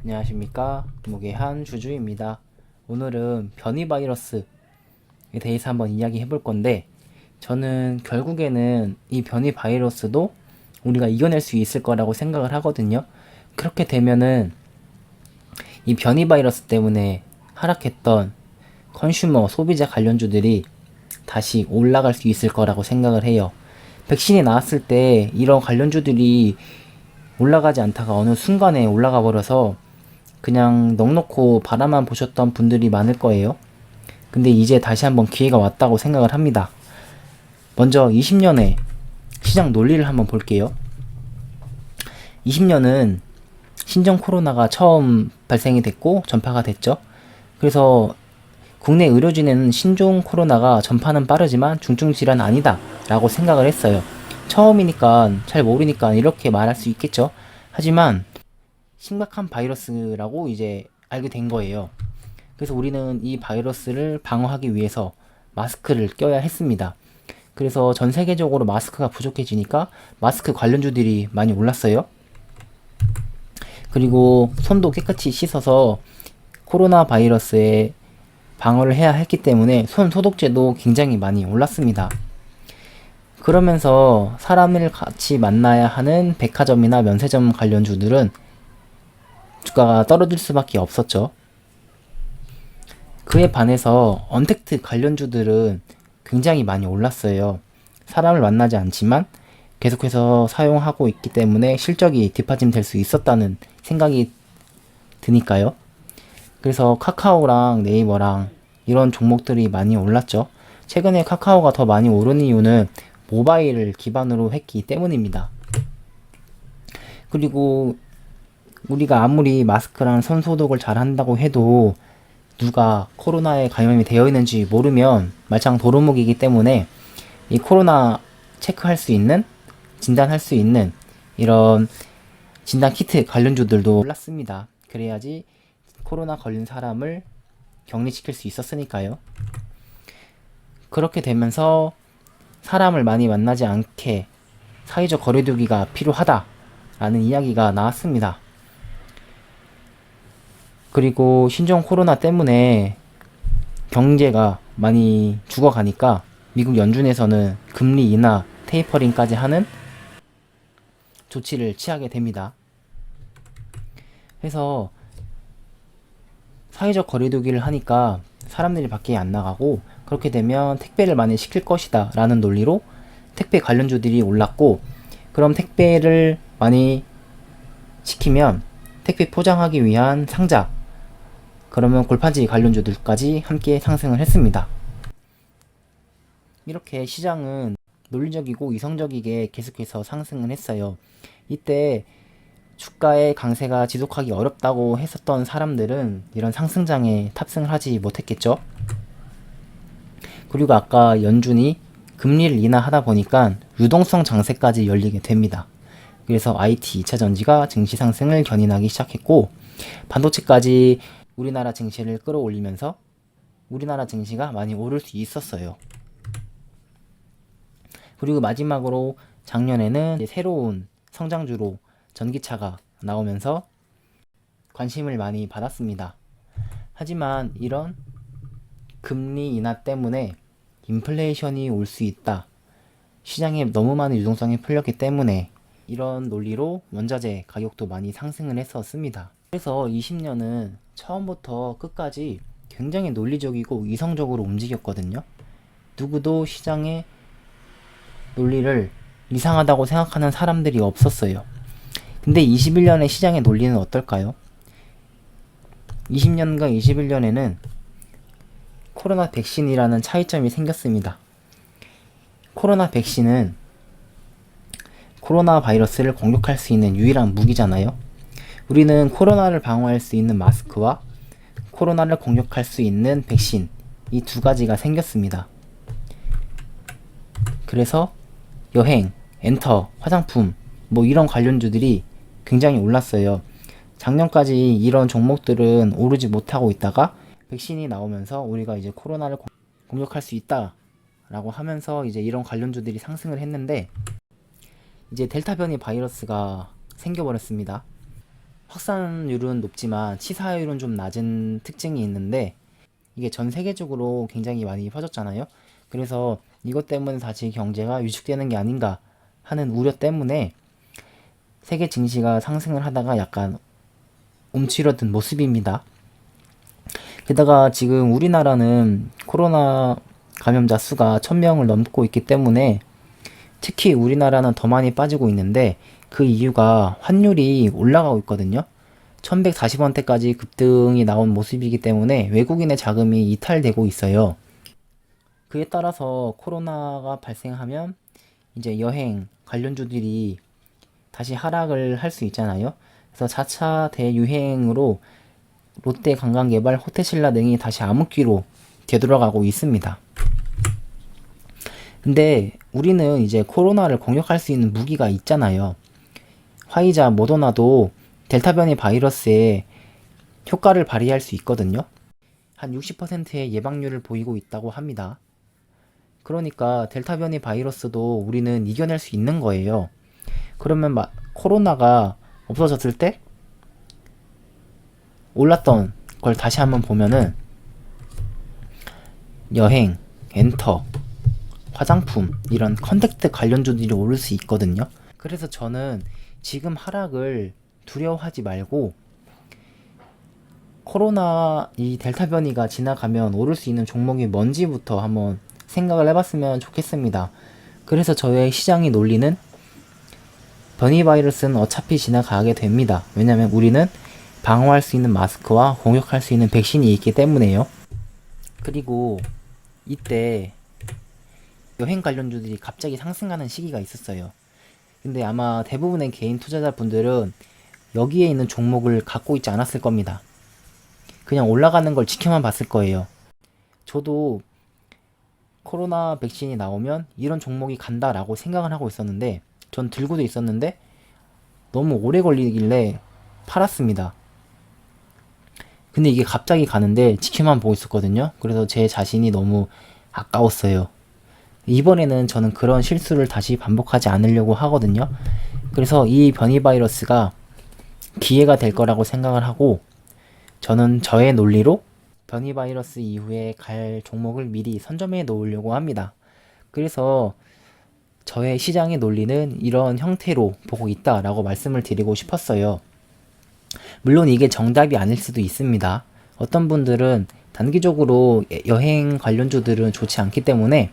안녕하십니까, 무게한 주주입니다. 오늘은 변이 바이러스에 대해서 한번 이야기 해볼 건데, 저는 결국에는 이 변이 바이러스도 우리가 이겨낼 수 있을 거라고 생각을 하거든요. 그렇게 되면은 이 변이 바이러스 때문에 하락했던 컨슈머 소비자 관련주들이 다시 올라갈 수 있을 거라고 생각을 해요. 백신이 나왔을 때 이런 관련주들이 올라가지 않다가 어느 순간에 올라가 버려서 그냥 넋놓고 바라만 보셨던 분들이 많을 거예요. 근데 이제 다시 한번 기회가 왔다고 생각을 합니다. 먼저 20년의 시장 논리를 한번 볼게요. 20년은 신종 코로나가 처음 발생이 됐고 전파가 됐죠. 그래서 국내 의료진에는 신종 코로나가 전파는 빠르지만 중증 질환 아니다 라고 생각을 했어요. 처음이니까 잘 모르니까 이렇게 말할 수 있겠죠. 하지만 심각한 바이러스라고 이제 알게 된 거예요. 그래서 우리는 이 바이러스를 방어하기 위해서 마스크를 껴야 했습니다. 그래서 전 세계적으로 마스크가 부족해지니까 마스크 관련주들이 많이 올랐어요. 그리고 손도 깨끗이 씻어서 코로나 바이러스에 방어를 해야 했기 때문에 손 소독제도 굉장히 많이 올랐습니다. 그러면서 사람을 같이 만나야 하는 백화점이나 면세점 관련주들은 주가가 떨어질 수밖에 없었죠. 그에 반해서 언택트 관련주들은 굉장히 많이 올랐어요. 사람을 만나지 않지만 계속해서 사용하고 있기 때문에 실적이 뒷받침될 수 있었다는 생각이 드니까요. 그래서 카카오랑 네이버랑 이런 종목들이 많이 올랐죠. 최근에 카카오가 더 많이 오른 이유는 모바일을 기반으로 했기 때문입니다. 그리고 우리가 아무리 마스크랑 손 소독을 잘 한다고 해도 누가 코로나에 감염이 되어 있는지 모르면 말짱 도루묵이기 때문에 이 코로나 체크할 수 있는, 진단할 수 있는 이런 진단 키트 관련주들도 올랐습니다. 그래야지 코로나 걸린 사람을 격리시킬 수 있었으니까요. 그렇게 되면서 사람을 많이 만나지 않게 사회적 거리두기가 필요하다라는 이야기가 나왔습니다. 그리고 신종 코로나 때문에 경제가 많이 죽어가니까 미국 연준에서는 금리 인하, 테이퍼링까지 하는 조치를 취하게 됩니다. 그래서 사회적 거리두기를 하니까 사람들이 밖에 안 나가고 그렇게 되면 택배를 많이 시킬 것이다 라는 논리로 택배 관련주들이 올랐고, 그럼 택배를 많이 시키면 택배 포장하기 위한 상자, 그러면 골판지 관련주들까지 함께 상승을 했습니다. 이렇게 시장은 논리적이고 이성적이게 계속해서 상승을 했어요. 이때 주가의 강세가 지속하기 어렵다고 했었던 사람들은 이런 상승장에 탑승을 하지 못했겠죠. 그리고 아까 연준이 금리를 인하하다 보니까 유동성 장세까지 열리게 됩니다. 그래서 IT, 2차전지가 증시 상승을 견인하기 시작했고, 반도체까지 우리나라 증시를 끌어올리면서 우리나라 증시가 많이 오를 수 있었어요. 그리고 마지막으로 작년에는 새로운 성장주로 전기차가 나오면서 관심을 많이 받았습니다. 하지만 이런 금리 인하 때문에 인플레이션이 올 수 있다, 시장에 너무 많은 유동성이 풀렸기 때문에 이런 논리로 원자재 가격도 많이 상승을 했었습니다. 그래서 20년은 처음부터 끝까지 굉장히 논리적이고 이성적으로 움직였거든요. 누구도 시장의 논리를 이상하다고 생각하는 사람들이 없었어요. 근데 21년의 시장의 논리는 어떨까요? 20년과 21년에는 코로나 백신이라는 차이점이 생겼습니다. 코로나 백신은 코로나 바이러스를 공격할 수 있는 유일한 무기잖아요. 우리는 코로나를 방어할 수 있는 마스크와 코로나를 공격할 수 있는 백신, 이 두 가지가 생겼습니다. 그래서 여행, 엔터, 화장품, 뭐 이런 관련주들이 굉장히 올랐어요. 작년까지 이런 종목들은 오르지 못하고 있다가 백신이 나오면서 우리가 이제 코로나를 공격할 수 있다 라고 하면서 이제 이런 관련주들이 상승을 했는데, 이제 델타 변이 바이러스가 생겨버렸습니다. 확산율은 높지만 치사율은 좀 낮은 특징이 있는데, 이게 전 세계적으로 굉장히 많이 퍼졌잖아요. 그래서 이것 때문에 다시 경제가 위축되는 게 아닌가 하는 우려 때문에 세계 증시가 상승을 하다가 약간 움츠러든 모습입니다. 게다가 지금 우리나라는 코로나 감염자 수가 1000명을 넘고 있기 때문에 특히 우리나라는 더 많이 빠지고 있는데, 그 이유가 환율이 올라가고 있거든요. 1140원대까지 급등이 나온 모습이기 때문에 외국인의 자금이 이탈되고 있어요. 그에 따라서 코로나가 발생하면 이제 여행 관련주들이 다시 하락을 할 수 있잖아요. 그래서 4차 대유행으로 롯데관광개발, 호텔신라 등이 다시 암흑기로 되돌아가고 있습니다. 근데 우리는 이제 코로나를 공격할 수 있는 무기가 있잖아요. 화이자, 모더나도 델타 변이 바이러스에 효과를 발휘할 수 있거든요. 한 60%의 예방률을 보이고 있다고 합니다. 그러니까 델타 변이 바이러스도 우리는 이겨낼 수 있는 거예요. 그러면 코로나가 없어졌을 때 올랐던 걸 다시 한번 보면은 여행, 엔터, 화장품 이런 컨택트 관련주들이 오를 수 있거든요. 그래서 저는 지금 하락을 두려워하지 말고 코로나 이 델타 변이가 지나가면 오를 수 있는 종목이 뭔지부터 한번 생각을 해봤으면 좋겠습니다. 그래서 저의 시장이 논리는 변이 바이러스는 어차피 지나가게 됩니다. 왜냐면 우리는 방어할 수 있는 마스크와 공격할 수 있는 백신이 있기 때문에요. 그리고 이때 여행 관련주들이 갑자기 상승하는 시기가 있었어요. 근데 아마 대부분의 개인 투자자분들은 여기에 있는 종목을 갖고 있지 않았을 겁니다. 그냥 올라가는 걸 지켜만 봤을 거예요. 저도 코로나 백신이 나오면 이런 종목이 간다라고 생각을 하고 있었는데, 전 들고도 있었는데 너무 오래 걸리길래 팔았습니다. 근데 이게 갑자기 가는데 지켜만 보고 있었거든요. 그래서 제 자신이 너무 아까웠어요. 이번에는 저는 그런 실수를 다시 반복하지 않으려고 하거든요. 그래서 이 변이 바이러스가 기회가 될 거라고 생각을 하고, 저는 저의 논리로 변이 바이러스 이후에 갈 종목을 미리 선점해 놓으려고 합니다. 그래서 저의 시장의 논리는 이런 형태로 보고 있다라고 말씀을 드리고 싶었어요. 물론 이게 정답이 아닐 수도 있습니다. 어떤 분들은 단기적으로 여행 관련주들은 좋지 않기 때문에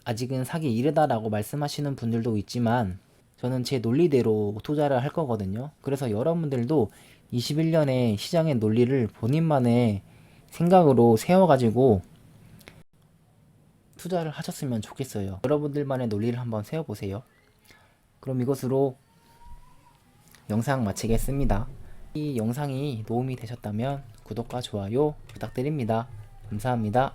아직은 사기 이르다라고 말씀하시는 분들도 있지만, 저는 제 논리대로 투자를 할 거거든요. 그래서 여러분들도 21년에 시장의 논리를 본인만의 생각으로 세워가지고 투자를 하셨으면 좋겠어요. 여러분들만의 논리를 한번 세워보세요. 그럼 이것으로 영상 마치겠습니다. 이 영상이 도움이 되셨다면 구독과 좋아요 부탁드립니다. 감사합니다.